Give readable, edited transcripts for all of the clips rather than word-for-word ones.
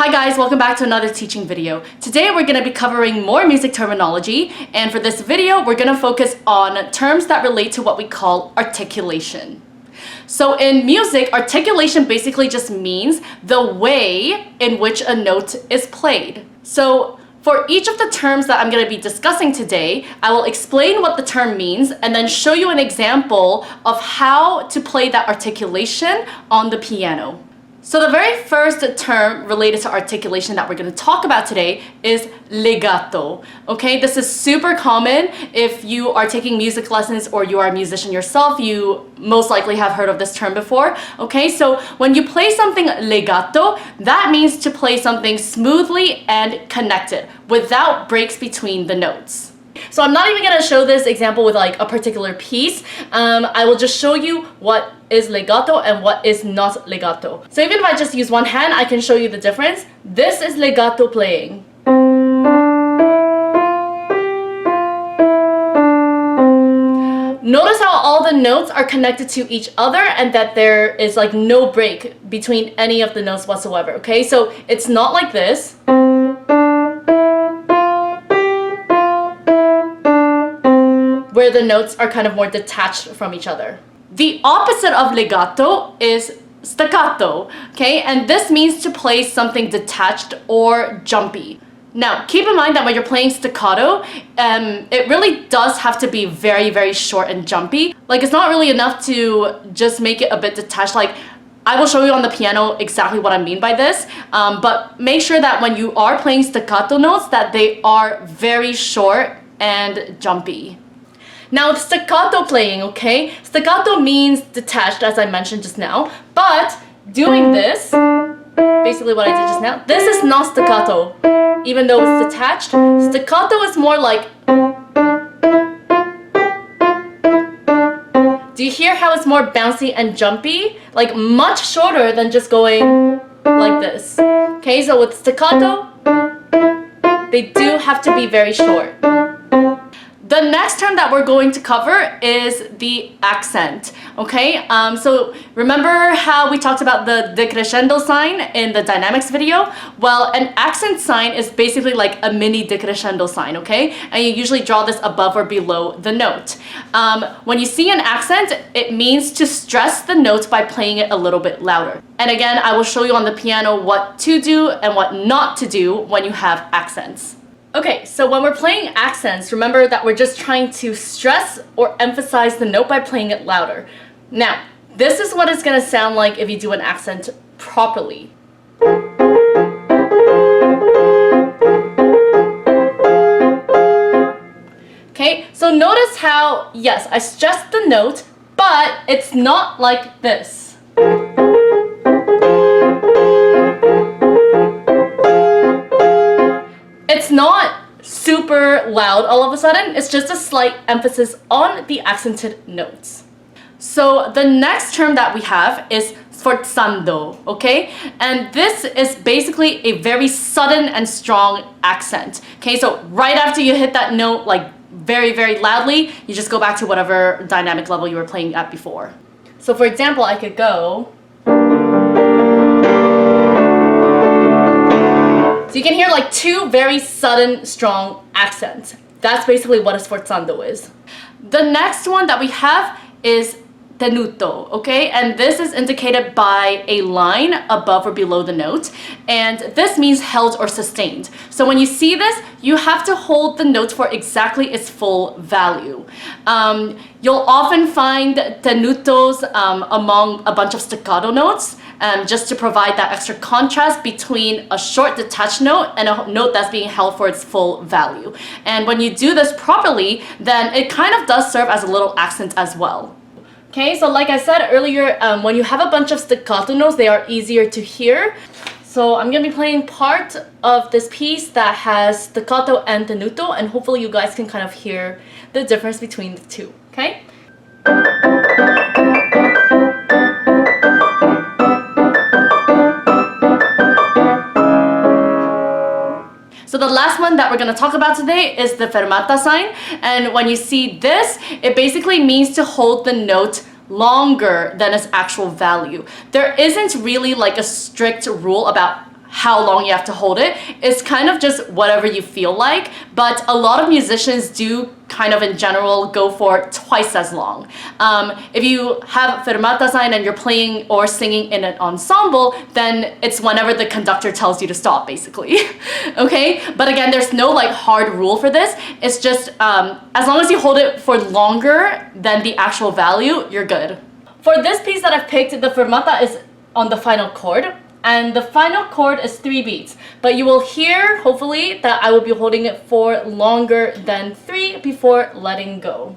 Hi guys, welcome back to another teaching video. Today we're going to be covering more music terminology, and for this video we're going to focus on terms that relate to what we call articulation. So in music, articulation basically just means the way in which a note is played. So for each of the terms that I'm going to be discussing today, I will explain what the term means and then show you an example of how to play that articulation on the piano. So the very first term related to articulation that we're going to talk about today is legato. Okay, this is super common. If you are taking music lessons or you are a musician yourself, you most likely have heard of this term before. Okay, so when you play something legato, that means to play something smoothly and connected without breaks between the notes. So I'm not even going to show this example with like a particular piece. I will just show you what is legato and what is not legato. So even if I just use one hand, I can show you the difference. This is legato playing. Notice how all the notes are connected to each other and that there is like no break between any of the notes whatsoever. Okay, so it's not like this, where the notes are kind of more detached from each other. The opposite of legato is staccato, okay? And this means to play something detached or jumpy. Now, keep in mind that when you're playing staccato, it really does have to be very, very short and jumpy. Like, it's not really enough to just make it a bit detached. Like, I will show you on the piano exactly what I mean by this, but make sure that when you are playing staccato notes that they are very short and jumpy. Now with staccato playing, okay, staccato means detached, as I mentioned just now, but doing this, basically what I did just now, this is not staccato, even though it's detached. Staccato is more like, do you hear how it's more bouncy and jumpy? Like much shorter than just going like this. Okay, so with staccato, they do have to be very short. The next term that we're going to cover is the accent, okay? So remember how we talked about the decrescendo sign in the dynamics video? Well, an accent sign is basically like a mini decrescendo sign, okay? And you usually draw this above or below the note. When you see an accent, it means to stress the note by playing it a little bit louder. And again, I will show you on the piano what to do and what not to do when you have accents. Okay, so when we're playing accents, remember that we're just trying to stress or emphasize the note by playing it louder. Now, this is what it's going to sound like if you do an accent properly. Okay, so notice how, yes, I stressed the note, but it's not like this. It's not super loud all of a sudden, it's just a slight emphasis on the accented notes. So the next term that we have is Forzando, okay? And this is basically a very sudden and strong accent. Okay, so right after you hit that note like very, very loudly, you just go back to whatever dynamic level you were playing at before. So for example, I could go. So you can hear like two very sudden, strong accents. That's basically what a sforzando is. The next one that we have is tenuto, okay? And this is indicated by a line above or below the note. And this means held or sustained. So when you see this, you have to hold the note for exactly its full value. You'll often find tenutos among a bunch of staccato notes, just to provide that extra contrast between a short detached note and a note that's being held for its full value. And when you do this properly, then it kind of does serve as a little accent as well. Okay, so like I said earlier, when you have a bunch of staccato notes, they are easier to hear. So I'm going to be playing part of this piece that has staccato and tenuto, and hopefully you guys can kind of hear the difference between the two, okay? So the last one that we're going to talk about today is the fermata sign. And when you see this, it basically means to hold the note longer than its actual value. There isn't really like a strict rule about how long you have to hold it. It's kind of just whatever you feel like, but a lot of musicians do kind of in general go for twice as long. If you have fermata sign and you're playing or singing in an ensemble, then it's whenever the conductor tells you to stop, basically. Okay, but again, there's no like hard rule for this. It's just as long as you hold it for longer than the actual value, you're good. For this piece that I've picked, the fermata is on the final chord, and the final chord is 3 beats, but you will hear hopefully that I will be holding it for longer than 3 before letting go.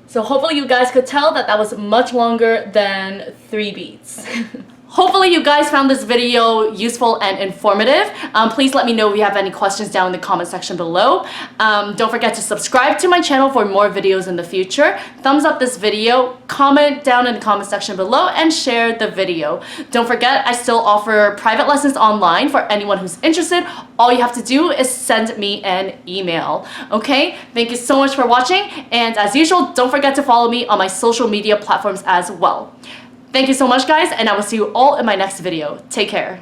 So hopefully you guys could tell that that was much longer than 3 beats. Hopefully you guys found this video useful and informative. Please let me know if you have any questions down in the comment section below. Don't forget to subscribe to my channel for more videos in the future. Thumbs up this video, comment down in the comment section below, and share the video. Don't forget, I still offer private lessons online for anyone who's interested. All you have to do is send me an email. Okay? Thank you so much for watching, and as usual, don't forget to follow me on my social media platforms as well. Thank you so much, guys, and I will see you all in my next video. Take care.